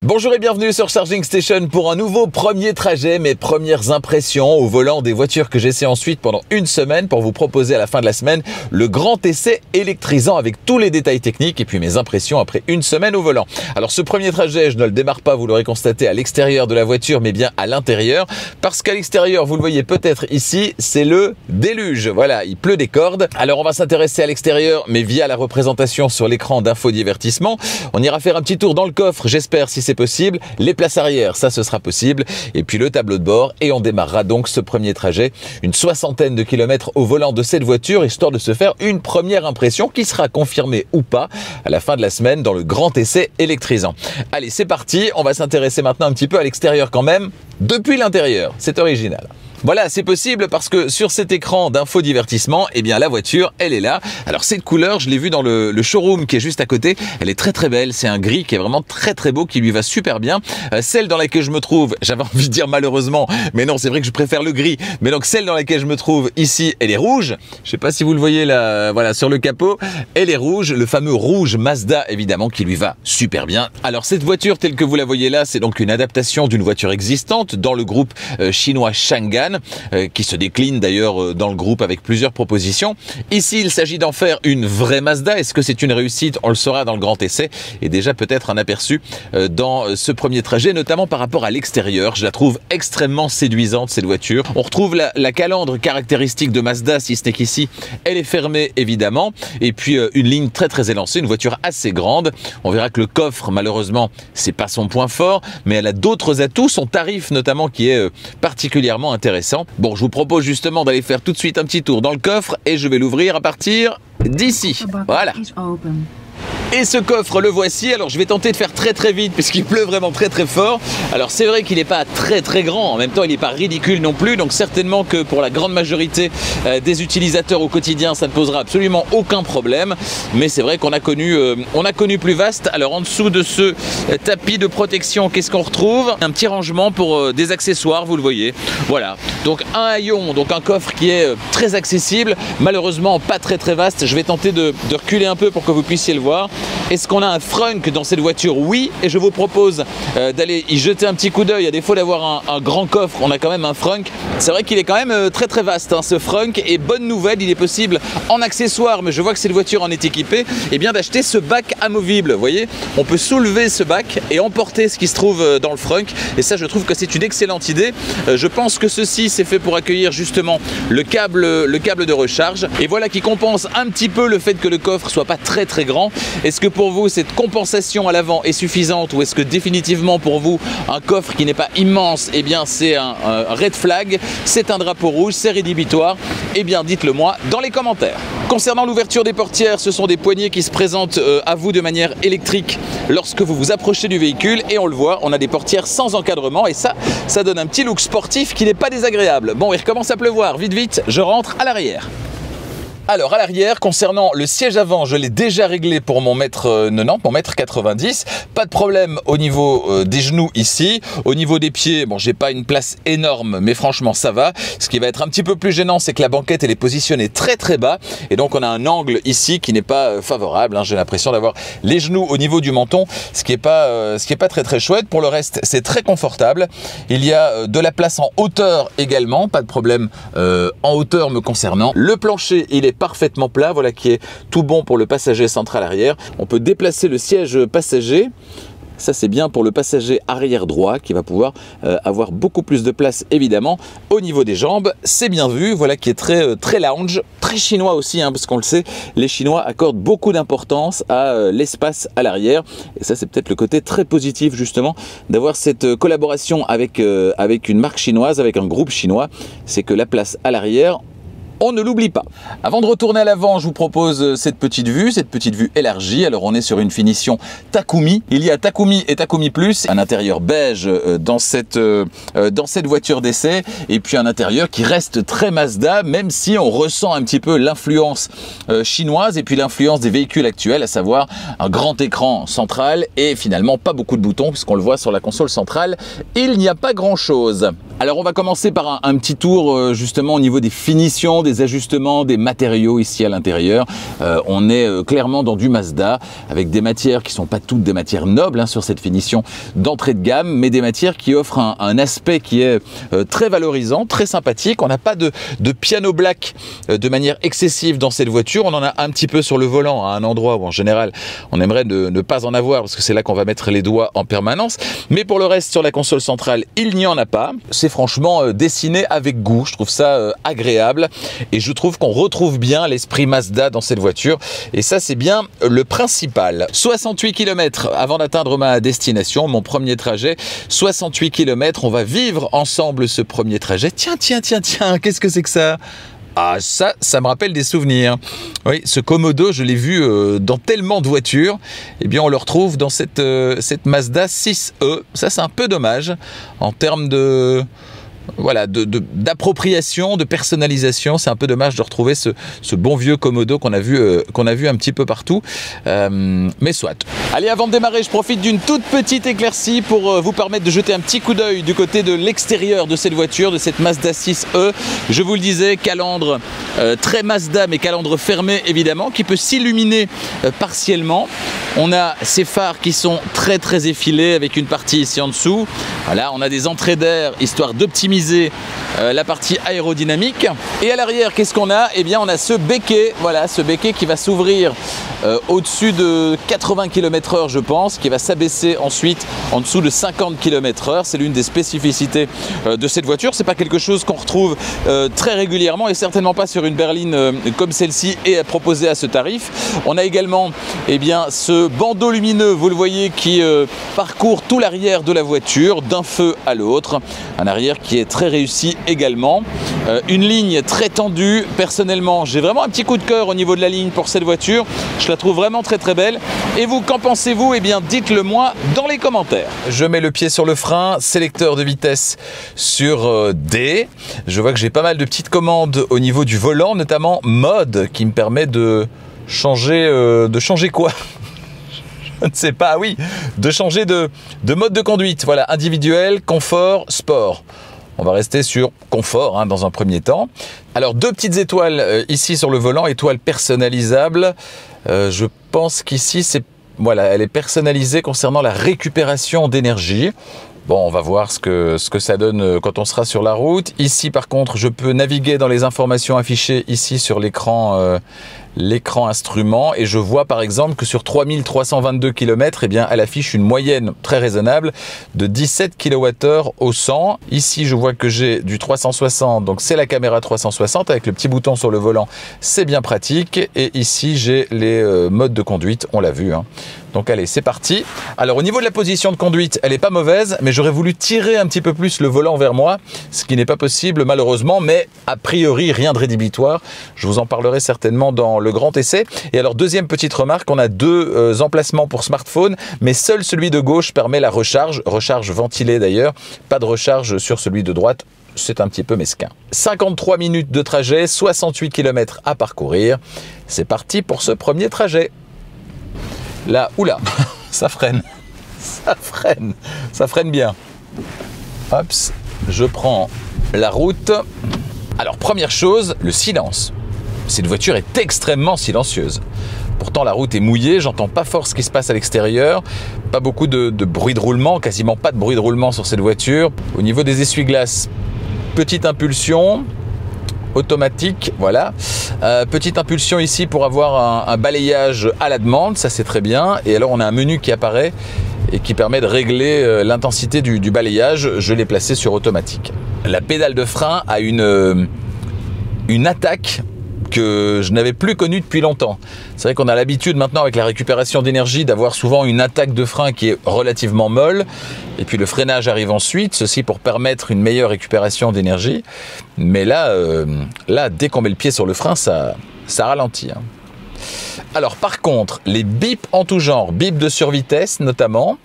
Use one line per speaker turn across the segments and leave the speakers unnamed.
Bonjour et bienvenue sur Charging Station pour un nouveau premier trajet, mes premières impressions au volant des voitures que j'essaie ensuite pendant une semaine pour vous proposer à la fin de la semaine le grand essai électrisant avec tous les détails techniques et puis mes impressions après une semaine au volant. Alors ce premier trajet, je ne le démarre pas, vous l'aurez constaté, à l'extérieur de la voiture mais bien à l'intérieur parce qu'à l'extérieur, vous le voyez peut-être ici, c'est le déluge. Voilà, il pleut des cordes. Alors on va s'intéresser à l'extérieur mais via la représentation sur l'écran d'infodivertissement. On ira faire un petit tour dans le coffre, j'espère si c'est possible, les places arrière, ça ce sera possible, et puis le tableau de bord, et on démarrera donc ce premier trajet, une 60aine de kilomètres au volant de cette voiture, histoire de se faire une première impression qui sera confirmée ou pas à la fin de la semaine dans le grand essai électrisant. Allez, c'est parti, on va s'intéresser maintenant un petit peu à l'extérieur quand même, depuis l'intérieur, c'est original. Voilà, c'est possible parce que sur cet écran d'infodivertissement, eh bien la voiture, elle est là. Alors cette couleur, je l'ai vue dans le showroom qui est juste à côté. Elle est très très belle. C'est un gris qui est vraiment très très beau, qui lui va super bien. Celle dans laquelle je me trouve, j'avais envie de dire malheureusement, mais non, c'est vrai que je préfère le gris. Mais donc celle dans laquelle je me trouve ici, elle est rouge. Je sais pas si vous le voyez là, voilà, sur le capot. Elle est rouge, le fameux rouge Mazda évidemment qui lui va super bien. Alors cette voiture telle que vous la voyez là, c'est donc une adaptation d'une voiture existante dans le groupe chinois Changan. Qui se décline d'ailleurs dans le groupe avec plusieurs propositions. Ici, il s'agit d'en faire une vraie Mazda. Est-ce que c'est une réussite? On le saura dans le grand essai. Et déjà peut-être un aperçu dans ce premier trajet, notamment par rapport à l'extérieur. Je la trouve extrêmement séduisante, cette voiture. On retrouve la calandre caractéristique de Mazda, si ce n'est qu'ici, elle est fermée évidemment. Et puis une ligne très très élancée, une voiture assez grande. On verra que le coffre, malheureusement, c'est pas son point fort, mais elle a d'autres atouts. Son tarif notamment qui est particulièrement intéressant. Bon, je vous propose justement d'aller faire tout de suite un petit tour dans le coffre et je vais l'ouvrir à partir d'ici. Voilà. Et ce coffre, le voici. Alors je vais tenter de faire très très vite puisqu'il pleut vraiment très très fort. Alors c'est vrai qu'il n'est pas très très grand, en même temps il n'est pas ridicule non plus, donc certainement que pour la grande majorité des utilisateurs au quotidien ça ne posera absolument aucun problème. Mais c'est vrai qu'on a connu plus vaste. Alors en dessous de ce tapis de protection, qu'est-ce qu'on retrouve? Un petit rangement pour des accessoires, vous le voyez. Voilà, donc un haillon, donc un coffre qui est très accessible, malheureusement pas très très vaste. Je vais tenter de reculer un peu pour que vous puissiez le voir. Est-ce qu'on a un frunk dans cette voiture? Oui, et je vous propose d'aller y jeter un petit coup d'œil. À défaut d'avoir un grand coffre, on a quand même un frunk. C'est vrai qu'il est quand même très très vaste hein, ce frunk. Et bonne nouvelle, il est possible en accessoire, mais je vois que cette voiture en est équipée, eh bien d'acheter ce bac amovible. Vous voyez, on peut soulever ce bac et emporter ce qui se trouve dans le frunk. Et ça, je trouve que c'est une excellente idée. Je pense que ceci, c'est fait pour accueillir justement le câble de recharge. Et voilà qui compense un petit peu le fait que le coffre soit pas très très grand. Est-ce que pour vous cette compensation à l'avant est suffisante ou est-ce que définitivement pour vous un coffre qui n'est pas immense, eh bien c'est un red flag, c'est un drapeau rouge, c'est rédhibitoire? Eh bien dites-le moi dans les commentaires. Concernant l'ouverture des portières, ce sont des poignées qui se présentent à vous de manière électrique lorsque vous vous approchez du véhicule et on le voit, on a des portières sans encadrement et ça donne un petit look sportif qui n'est pas désagréable. Bon, il recommence à pleuvoir, vite vite, je rentre à l'arrière. Alors à l'arrière, concernant le siège avant, je l'ai déjà réglé pour mon mètre 90, mon mètre 90. Pas de problème au niveau des genoux ici. Au niveau des pieds, bon, j'ai pas une place énorme, mais franchement ça va. Ce qui va être un petit peu plus gênant, c'est que la banquette elle est positionnée très très bas. Et donc on a un angle ici qui n'est pas favorable. Hein. J'ai l'impression d'avoir les genoux au niveau du menton, ce qui est pas très très chouette. Pour le reste, c'est très confortable. Il y a de la place en hauteur également, pas de problème en hauteur me concernant. Le plancher, il est parfaitement plat, voilà qui est tout bon pour le passager central arrière. On peut déplacer le siège passager. Ça c'est bien pour le passager arrière droit qui va pouvoir avoir beaucoup plus de place évidemment au niveau des jambes. C'est bien vu, voilà qui est très lounge, très chinois aussi hein, parce qu'on le sait, les Chinois accordent beaucoup d'importance à l'espace à l'arrière et ça c'est peut-être le côté très positif justement d'avoir cette collaboration avec une marque chinoise, avec un groupe chinois, c'est que la place à l'arrière, on ne l'oublie pas. Avant de retourner à l'avant, je vous propose cette petite vue élargie. Alors on est sur une finition Takumi. Il y a Takumi et Takumi Plus, un intérieur beige dans cette voiture d'essai et puis un intérieur qui reste très Mazda, même si on ressent un petit peu l'influence chinoise et puis l'influence des véhicules actuels, à savoir un grand écran central et finalement pas beaucoup de boutons puisqu'on le voit sur la console centrale. Il n'y a pas grand chose. Alors on va commencer par un petit tour justement au niveau des finitions, des ajustements, des matériaux ici à l'intérieur. On est clairement dans du Mazda avec des matières qui sont pas toutes des matières nobles sur cette finition d'entrée de gamme, mais des matières qui offrent un aspect qui est très valorisant, très sympathique. On n'a pas de piano black de manière excessive dans cette voiture. On en a un petit peu sur le volant à un endroit où en général on aimerait ne pas en avoir parce que c'est là qu'on va mettre les doigts en permanence. Mais pour le reste sur la console centrale, il n'y en a pas. C'est franchement dessiné avec goût, je trouve ça agréable et je trouve qu'on retrouve bien l'esprit Mazda dans cette voiture et ça c'est bien le principal. 68 km avant d'atteindre ma destination, mon premier trajet, 68 km, on va vivre ensemble ce premier trajet. Tiens, qu'est-ce que c'est que ça ? Ah ça me rappelle des souvenirs. Oui, ce Komodo, je l'ai vu dans tellement de voitures. Eh bien, on le retrouve dans cette Mazda 6e. Ça, c'est un peu dommage en termes de... Voilà, d'appropriation, de personnalisation. C'est un peu dommage de retrouver ce bon vieux Komodo qu'on a vu un petit peu partout. Mais soit. Allez, avant de démarrer, je profite d'une toute petite éclaircie pour vous permettre de jeter un petit coup d'œil du côté de l'extérieur de cette voiture, de cette Mazda 6e. Je vous le disais, calandre très Mazda, mais calandre fermé évidemment, qui peut s'illuminer partiellement. On a ces phares qui sont très effilés avec une partie ici en dessous. Voilà, on a des entrées d'air histoire d'optimiser la partie aérodynamique. Et à l'arrière, qu'est-ce qu'on a? Eh bien, on a ce béquet, voilà, ce béquet qui va s'ouvrir au-dessus de 80 km/h, je pense, qui va s'abaisser ensuite en dessous de 50 km/h. C'est l'une des spécificités de cette voiture. C'est pas quelque chose qu'on retrouve très régulièrement et certainement pas sur une berline comme celle-ci et proposée à ce tarif. On a également, eh bien, ce bandeau lumineux, vous le voyez, qui parcourt tout l'arrière de la voiture d'un feu à l'autre. Un arrière qui est très réussi également. Une ligne très tendue. Personnellement, j'ai vraiment un petit coup de cœur au niveau de la ligne pour cette voiture. Je la trouve vraiment très belle. Et vous, qu'en pensez-vous? Eh bien, dites-le moi dans les commentaires. Je mets le pied sur le frein, sélecteur de vitesse sur D. Je vois que j'ai pas mal de petites commandes au niveau du volant, notamment mode, qui me permet de changer quoi? Je ne sais pas, oui, de changer de mode de conduite. Voilà, individuel, confort, sport. On va rester sur confort dans un premier temps. Alors, deux petites étoiles ici sur le volant, étoiles personnalisables. Je pense qu'ici, voilà, elle est personnalisée concernant la récupération d'énergie. Bon, on va voir ce que ça donne quand on sera sur la route. Ici, par contre, je peux naviguer dans les informations affichées ici sur l'écran instrument et je vois par exemple que sur 3322 km, eh bien, elle affiche une moyenne très raisonnable de 17 kWh au 100. Ici, je vois que j'ai du 360, donc c'est la caméra 360 avec le petit bouton sur le volant, c'est bien pratique. Et ici, j'ai les modes de conduite, on l'a vu. Donc allez, c'est parti. Alors au niveau de la position de conduite, elle n'est pas mauvaise, mais j'aurais voulu tirer un petit peu plus le volant vers moi, ce qui n'est pas possible malheureusement, mais a priori rien de rédhibitoire. Je vous en parlerai certainement dans le grand essai. Et alors deuxième petite remarque, on a deux emplacements pour smartphone, mais seul celui de gauche permet la recharge ventilée d'ailleurs, pas de recharge sur celui de droite. C'est un petit peu mesquin. 53 minutes de trajet, 68 km à parcourir. C'est parti pour ce premier trajet. Là, oula, ça freine bien. Hop, je prends la route. Alors, première chose, le silence. Cette voiture est extrêmement silencieuse. Pourtant, la route est mouillée, j'entends pas fort ce qui se passe à l'extérieur. Pas beaucoup de bruit de roulement, quasiment pas de bruit de roulement sur cette voiture. Au niveau des essuie-glaces, petite impulsion. Automatique, voilà. Petite impulsion ici pour avoir un balayage à la demande, ça c'est très bien. Et alors on a un menu qui apparaît et qui permet de régler l'intensité du balayage. Je l'ai placé sur automatique. La pédale de frein a une attaque que je n'avais plus connue depuis longtemps. C'est vrai qu'on a l'habitude maintenant avec la récupération d'énergie d'avoir souvent une attaque de frein qui est relativement molle et puis le freinage arrive ensuite, ceci pour permettre une meilleure récupération d'énergie. Mais là, dès qu'on met le pied sur le frein, ça ralentit. Alors par contre, les bips en tout genre, bips de survitesse notamment,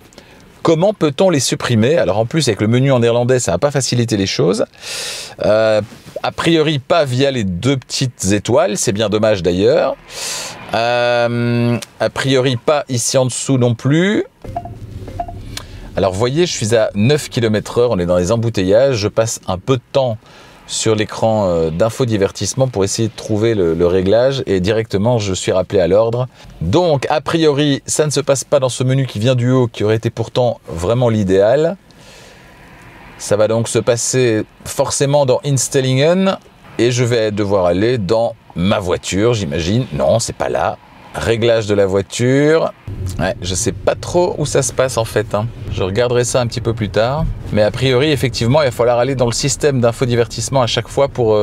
comment peut-on les supprimer? Alors en plus avec le menu en néerlandais, ça n'a pas facilité les choses. A priori pas via les deux petites étoiles, c'est bien dommage d'ailleurs. A priori pas ici en dessous non plus. Alors vous voyez, je suis à 9 km/h, on est dans les embouteillages, je passe un peu de temps sur l'écran d'infodivertissement pour essayer de trouver le réglage et directement je suis rappelé à l'ordre. Donc a priori ça ne se passe pas dans ce menu qui vient du haut, qui aurait été pourtant vraiment l'idéal. Ça va donc se passer forcément dans Instellingen et je vais devoir aller dans ma voiture, j'imagine. Non, c'est pas là. Réglage de la voiture. Ouais, je sais pas trop où ça se passe en fait, hein. Je regarderai ça un petit peu plus tard. Mais a priori, effectivement, il va falloir aller dans le système d'infodivertissement à chaque fois pour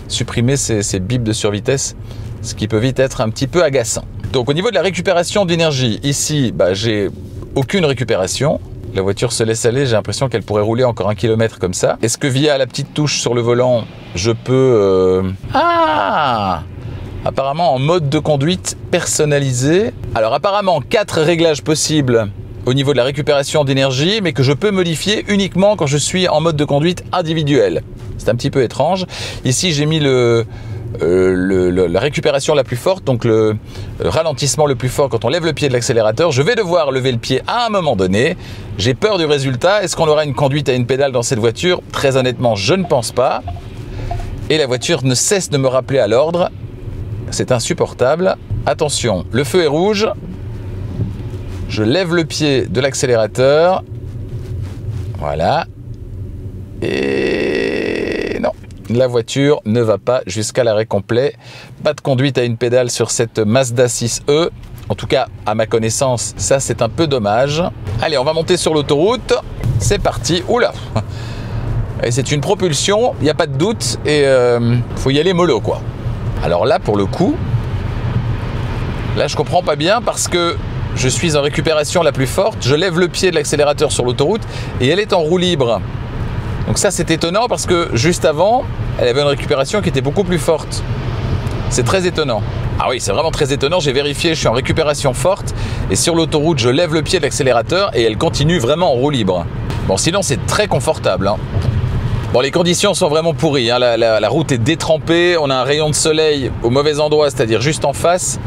supprimer ces bips de survitesse, ce qui peut vite être un petit peu agaçant. Donc au niveau de la récupération d'énergie, ici, j'ai aucune récupération. La voiture se laisse aller, j'ai l'impression qu'elle pourrait rouler encore 1 km comme ça. Est-ce que via la petite touche sur le volant, je peux... Apparemment en mode de conduite personnalisé. Alors apparemment 4 réglages possibles au niveau de la récupération d'énergie, mais que je peux modifier uniquement quand je suis en mode de conduite individuel. C'est un petit peu étrange. Ici j'ai mis la récupération la plus forte, donc le ralentissement le plus fort quand on lève le pied de l'accélérateur. Je vais devoir lever le pied à un moment donné. J'ai peur du résultat. Est-ce qu'on aura une conduite à une pédale dans cette voiture? Très honnêtement, je ne pense pas. Et la voiture ne cesse de me rappeler à l'ordre. C'est insupportable. Attention, le feu est rouge. Je lève le pied de l'accélérateur. Voilà. Et non, la voiture ne va pas jusqu'à l'arrêt complet. Pas de conduite à une pédale sur cette Mazda 6e. En tout cas, à ma connaissance, ça c'est un peu dommage. Allez, on va monter sur l'autoroute. C'est parti. Oula! Et c'est une propulsion, il n'y a pas de doute. Et faut y aller mollo, quoi. Alors là, pour le coup, là je comprends pas bien parce que je suis en récupération la plus forte, je lève le pied de l'accélérateur sur l'autoroute et elle est en roue libre. Donc ça c'est étonnant parce que juste avant, elle avait une récupération qui était beaucoup plus forte. C'est très étonnant. Ah oui, c'est vraiment très étonnant, j'ai vérifié, je suis en récupération forte et sur l'autoroute, je lève le pied de l'accélérateur et elle continue vraiment en roue libre. Bon, sinon c'est très confortable, hein. Bon, les conditions sont vraiment pourries, hein. La route est détrempée, on a un rayon de soleil au mauvais endroit, c'est-à-dire juste en face.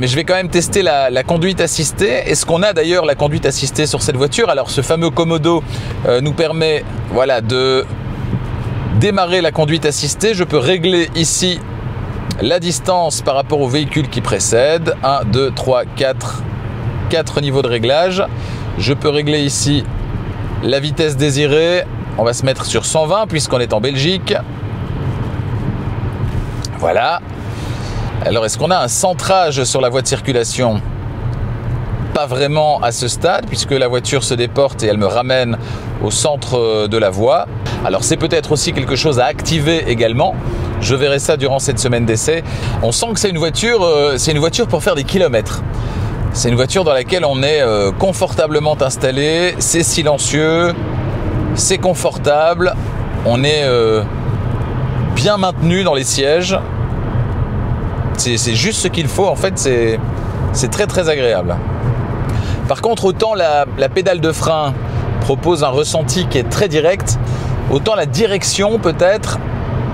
Mais je vais quand même tester la conduite assistée. Est-ce qu'on a d'ailleurs la conduite assistée sur cette voiture? Alors ce fameux Komodo nous permet de démarrer la conduite assistée. Je peux régler ici la distance par rapport au véhicule qui précède. 1, 2, 3, 4 niveaux de réglage. Je peux régler ici la vitesse désirée. On va se mettre sur 120 puisqu'on est en Belgique. Voilà. Alors, est-ce qu'on a un centrage sur la voie de circulation? Pas vraiment à ce stade puisque la voiture se déporte et elle me ramène au centre de la voie. Alors, c'est peut-être aussi quelque chose à activer également. Je verrai ça durant cette semaine d'essai. On sent que c'est une voiture pour faire des kilomètres. C'est une voiture dans laquelle on est confortablement installé, c'est silencieux. C'est confortable, on est bien maintenu dans les sièges. C'est juste ce qu'il faut, en fait, c'est très très agréable. Par contre, autant la pédale de frein propose un ressenti qui est très direct, autant la direction peut-être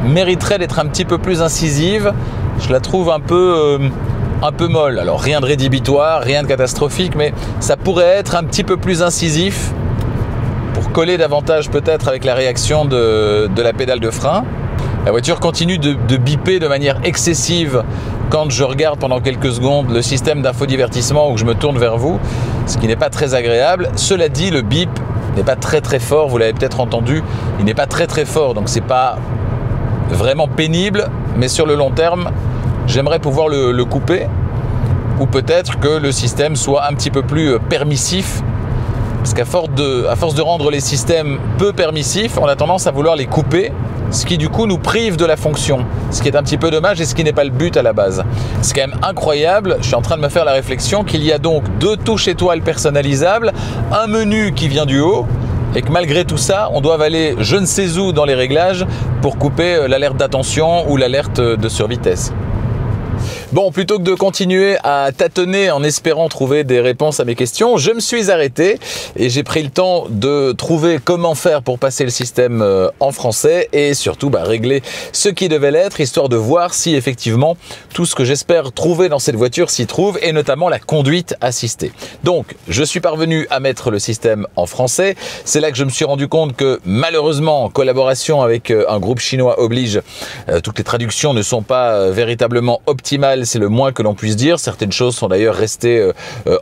mériterait d'être un petit peu plus incisive. Je la trouve un peu molle. Alors rien de rédhibitoire, rien de catastrophique, mais ça pourrait être un petit peu plus incisif pour coller davantage peut-être avec la réaction de la pédale de frein. La voiture continue de biper de manière excessive quand je regarde pendant quelques secondes le système d'infodivertissement ou que je me tourne vers vous, ce qui n'est pas très agréable. Cela dit, le bip n'est pas très très fort, vous l'avez peut-être entendu, il n'est pas très très fort, donc c'est pas vraiment pénible, mais sur le long terme, j'aimerais pouvoir le couper, ou peut-être que le système soit un petit peu plus permissif. Parce qu'à force de rendre les systèmes peu permissifs, on a tendance à vouloir les couper, ce qui du coup nous prive de la fonction, ce qui est un petit peu dommage et ce qui n'est pas le but à la base. C'est quand même incroyable, je suis en train de me faire la réflexion qu'il y a donc 2 touches étoiles personnalisables, un menu qui vient du haut, et que malgré tout ça, on doit aller je ne sais où dans les réglages pour couper l'alerte d'attention ou l'alerte de survitesse. Bon, plutôt que de continuer à tâtonner en espérant trouver des réponses à mes questions, je me suis arrêté et j'ai pris le temps de trouver comment faire pour passer le système en français et surtout régler ce qui devait l'être, histoire de voir si effectivement tout ce que j'espère trouver dans cette voiture s'y trouve, et notamment la conduite assistée. Donc, je suis parvenu à mettre le système en français. C'est là que je me suis rendu compte que malheureusement, en collaboration avec un groupe chinois oblige, toutes les traductions ne sont pas véritablement optimales, c'est le moins que l'on puisse dire. Certaines choses sont d'ailleurs restées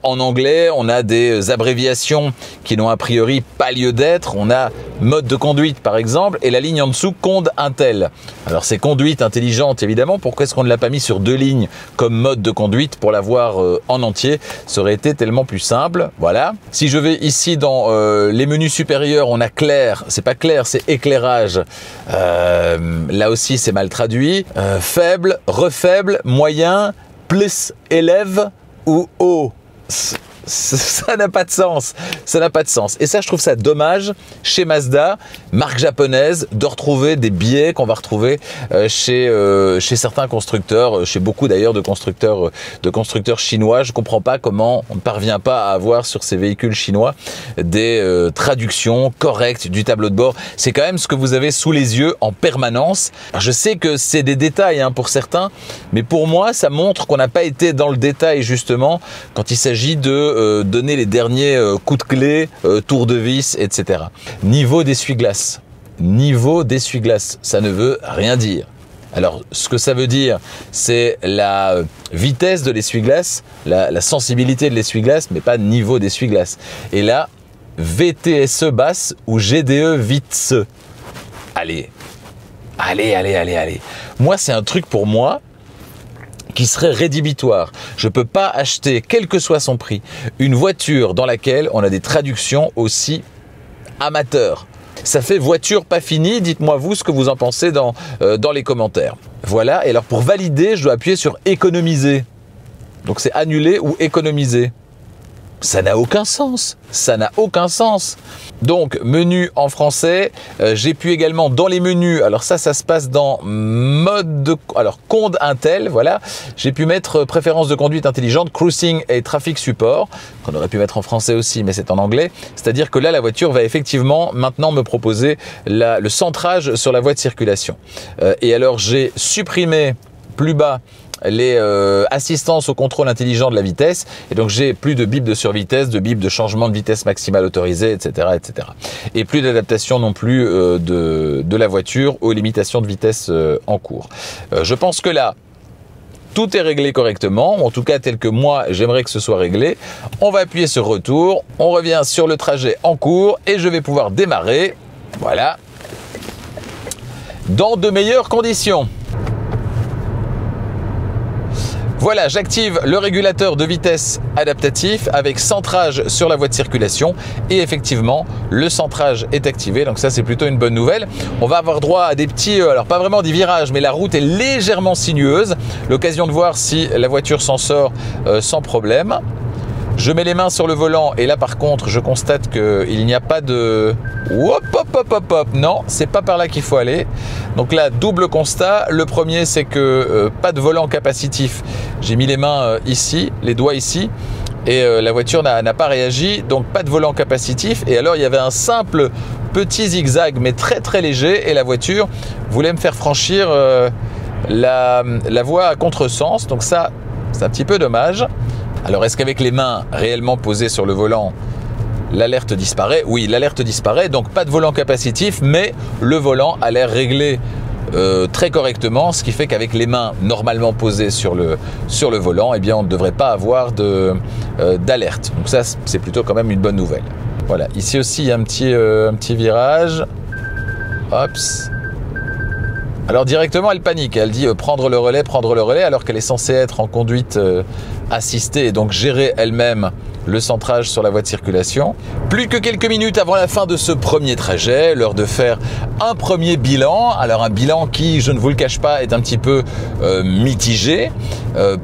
en anglais. On a des abréviations qui n'ont a priori pas lieu d'être. On a mode de conduite par exemple, et la ligne en dessous, Conde Intel. Alors c'est conduite intelligente évidemment. Pourquoi est-ce qu'on ne l'a pas mis sur 2 lignes comme mode de conduite pour l'avoir en entier? Ça aurait été tellement plus simple. Voilà. Si je vais ici dans les menus supérieurs, on a clair. C'est pas clair, c'est éclairage. Là aussi c'est mal traduit. Faible, refaible, moyen, plus, élève ou haut. Ça n'a pas de sens, ça n'a pas de sens. Et ça, je trouve ça dommage chez Mazda, marque japonaise, de retrouver des biais qu'on va retrouver chez certains constructeurs, chez beaucoup d'ailleurs de constructeurs chinois. Je comprends pas comment on ne parvient pas à avoir sur ces véhicules chinois des traductions correctes du tableau de bord. C'est quand même ce que vous avez sous les yeux en permanence. Alors, je sais que c'est des détails pour certains, mais pour moi, ça montre qu'on n'a pas été dans le détail justement quand il s'agit de donner les derniers coups de clé, tour de vis, etc. Niveau d'essuie-glace. Niveau d'essuie-glace, ça ne veut rien dire. Alors, ce que ça veut dire, c'est la vitesse de l'essuie-glace, la sensibilité de l'essuie-glace, mais pas niveau d'essuie-glace. Et là, VTSE basse ou GDE vitesse. Allez. Moi, c'est un truc pour moi qui serait rédhibitoire. Je peux pas acheter, quel que soit son prix, une voiture dans laquelle on a des traductions aussi amateurs. Ça fait voiture pas finie. Dites-moi vous ce que vous en pensez dans les commentaires. Voilà. Et alors pour valider, je dois appuyer sur économiser. Donc c'est annuler ou économiser. Ça n'a aucun sens. Ça n'a aucun sens. Donc, menu en français. J'ai pu également dans les menus. Alors ça se passe dans mode de... Alors, Conde Intel, voilà. J'ai pu mettre préférence de conduite intelligente, cruising et traffic support. Qu'on aurait pu mettre en français aussi, mais c'est en anglais. C'est-à-dire que là, la voiture va effectivement maintenant me proposer le centrage sur la voie de circulation. Et alors, j'ai supprimé plus bas les assistances au contrôle intelligent de la vitesse, et donc j'ai plus de bip de survitesse, de bip de changement de vitesse maximale autorisée, etc. Et plus d'adaptation non plus de la voiture aux limitations de vitesse en cours. Je pense que là, tout est réglé correctement, ou en tout cas tel que moi j'aimerais que ce soit réglé. On va appuyer sur retour, on revient sur le trajet en cours, et je vais pouvoir démarrer, voilà, dans de meilleures conditions. Voilà, j'active le régulateur de vitesse adaptatif avec centrage sur la voie de circulation, et effectivement, le centrage est activé. Donc ça, c'est plutôt une bonne nouvelle. On va avoir droit à des petits, alors pas vraiment des virages, mais la route est légèrement sinueuse. L'occasion de voir si la voiture s'en sort sans problème. Je mets les mains sur le volant et là par contre je constate qu'il n'y a pas de... Hop, non, c'est pas par là qu'il faut aller. Donc là, double constat. Le premier, c'est que pas de volant capacitif. J'ai mis les mains ici, les doigts ici, et la voiture n'a pas réagi, donc pas de volant capacitif. Et alors il y avait un simple petit zigzag mais très très léger, et la voiture voulait me faire franchir la voie à contresens. Donc ça, c'est un petit peu dommage. Alors, est-ce qu'avec les mains réellement posées sur le volant, l'alerte disparaît? Oui, l'alerte disparaît, donc pas de volant capacitif, mais le volant a l'air réglé très correctement, ce qui fait qu'avec les mains normalement posées sur le volant, eh bien, on ne devrait pas avoir d'alerte. Donc ça, c'est plutôt quand même une bonne nouvelle. Voilà, ici aussi, il y a un petit virage. Hops. Alors directement, elle panique. Elle dit prendre le relais, alors qu'elle est censée être en conduite assistée et donc gérer elle-même le centrage sur la voie de circulation. Plus que quelques minutes avant la fin de ce premier trajet, l'heure de faire un premier bilan. Alors un bilan qui, je ne vous le cache pas, est un petit peu mitigé.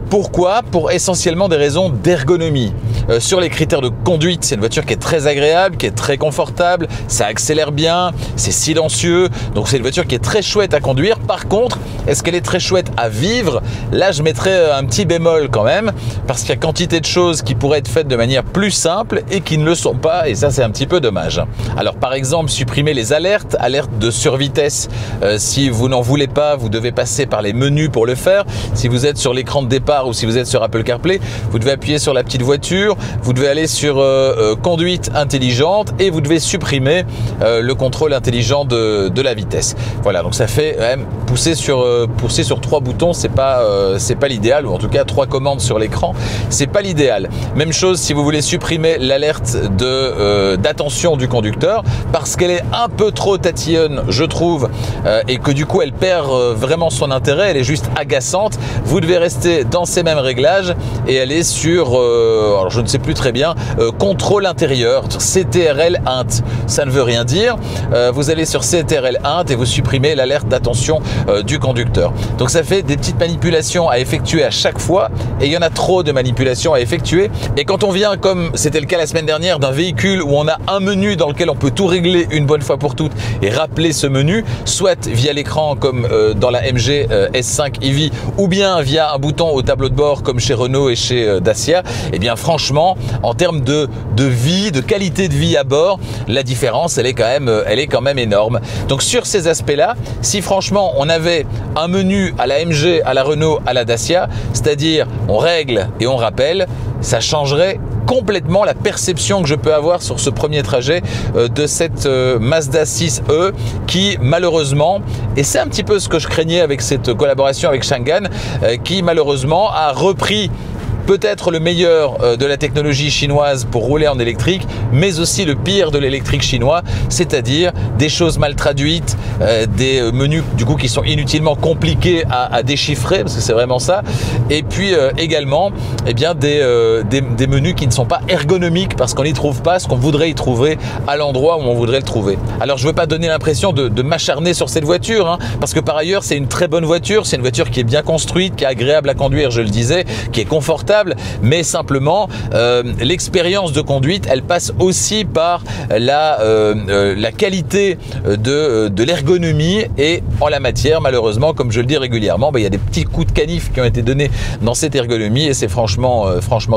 Pourquoi? Pour essentiellement des raisons d'ergonomie. Sur les critères de conduite, c'est une voiture qui est très agréable, qui est très confortable, ça accélère bien, c'est silencieux, donc c'est une voiture qui est très chouette à conduire. Par contre, est-ce qu'elle est très chouette à vivre? Là, je mettrais un petit bémol quand même, parce qu'il y a quantité de choses qui pourraient être faites de manière plus simple et qui ne le sont pas, et ça c'est un petit peu dommage. Alors par exemple, supprimer les alertes de survitesse. Si vous n'en voulez pas, vous devez passer par les menus pour le faire. Si vous êtes sur l'écran de départ ou si vous êtes sur Apple CarPlay, vous devez appuyer sur la petite voiture, vous devez aller sur conduite intelligente et vous devez supprimer le contrôle intelligent de la vitesse. Voilà, donc ça fait quand même pousser sur 3 boutons, c'est pas l'idéal, ou en tout cas 3 commandes sur l'écran, c'est pas l'idéal. Même chose si vous voulez supprimer l'alerte d'attention du conducteur, parce qu'elle est un peu trop tatillonne, je trouve, et que du coup elle perd vraiment son intérêt, elle est juste agaçante. Vous devez rester dans ces mêmes réglages et aller sur, alors je ne sais plus très bien, contrôle intérieur, CTRL Int. Ça ne veut rien dire. Vous allez sur CTRL Int et vous supprimez l'alerte d'attention du conducteur. Donc ça fait des petites manipulations à effectuer à chaque fois, et il y en a trop de manipulations à effectuer. Et quand on vient, comme c'était le cas la semaine dernière, d'un véhicule où on a un menu dans lequel on peut tout régler une bonne fois pour toutes et rappeler ce menu, soit via l'écran comme dans la MG S5 EV, ou bien via un bouton au tableau de bord comme chez Renault et chez Dacia, et bien franchement, en termes de vie, de qualité de vie à bord, la différence elle est quand même énorme. Donc sur ces aspects-là, si franchement on avait un menu à la MG, à la Renault, à la Dacia, c'est-à-dire on règle et on rappelle, ça changerait complètement la perception que je peux avoir sur ce premier trajet de cette Mazda 6e qui malheureusement, et c'est un petit peu ce que je craignais avec cette collaboration avec Changan, qui malheureusement a repris peut-être le meilleur de la technologie chinoise pour rouler en électrique, mais aussi le pire de l'électrique chinois, c'est-à-dire des choses mal traduites, des menus du coup qui sont inutilement compliqués à déchiffrer, parce que c'est vraiment ça, et puis également eh bien, des menus qui ne sont pas ergonomiques, parce qu'on n'y trouve pas ce qu'on voudrait y trouver à l'endroit où on voudrait le trouver. Alors je ne veux pas donner l'impression de m'acharner sur cette voiture, hein, parce que par ailleurs c'est une très bonne voiture, c'est une voiture qui est bien construite, qui est agréable à conduire, je le disais, qui est confortable, mais simplement l'expérience de conduite elle passe aussi par la qualité de l'ergonomie, et en la matière malheureusement, comme je le dis régulièrement, il y a des petits coups de canif qui ont été donnés dans cette ergonomie, et c'est franchement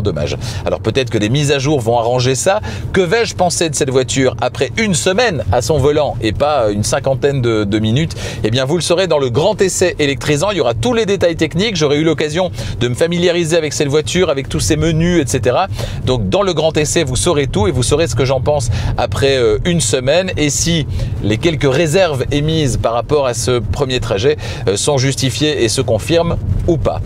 dommage. Alors peut-être que des mises à jour vont arranger ça. Que vais-je penser de cette voiture après une semaine à son volant et pas une cinquantaine de minutes? Eh bien vous le saurez dans le grand essai électrisant, il y aura tous les détails techniques, j'aurai eu l'occasion de me familiariser avec cette voiture, avec tous ces menus, etc. Donc dans le grand essai, vous saurez tout et vous saurez ce que j'en pense après une semaine, et si les quelques réserves émises par rapport à ce premier trajet sont justifiées et se confirment ou pas.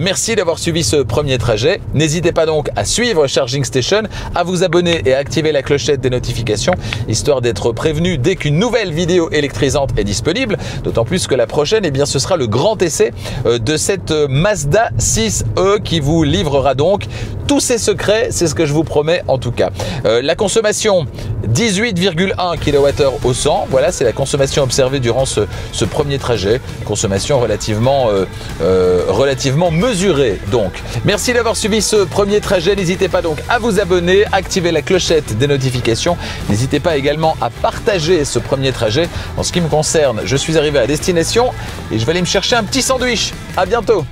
Merci d'avoir suivi ce premier trajet. N'hésitez pas donc à suivre Charging Station, à vous abonner et à activer la clochette des notifications, histoire d'être prévenu dès qu'une nouvelle vidéo électrisante est disponible, d'autant plus que la prochaine, eh bien, ce sera le grand essai de cette Mazda 6e qui vous livrera donc tous ces secrets, c'est ce que je vous promets en tout cas. La consommation, 18,1 kWh au 100, voilà, c'est la consommation observée durant ce premier trajet, consommation relativement mesurée donc. Merci d'avoir suivi ce premier trajet, n'hésitez pas donc à vous abonner, activer la clochette des notifications, n'hésitez pas également à partager ce premier trajet. En ce qui me concerne, je suis arrivé à destination et je vais aller me chercher un petit sandwich. À bientôt.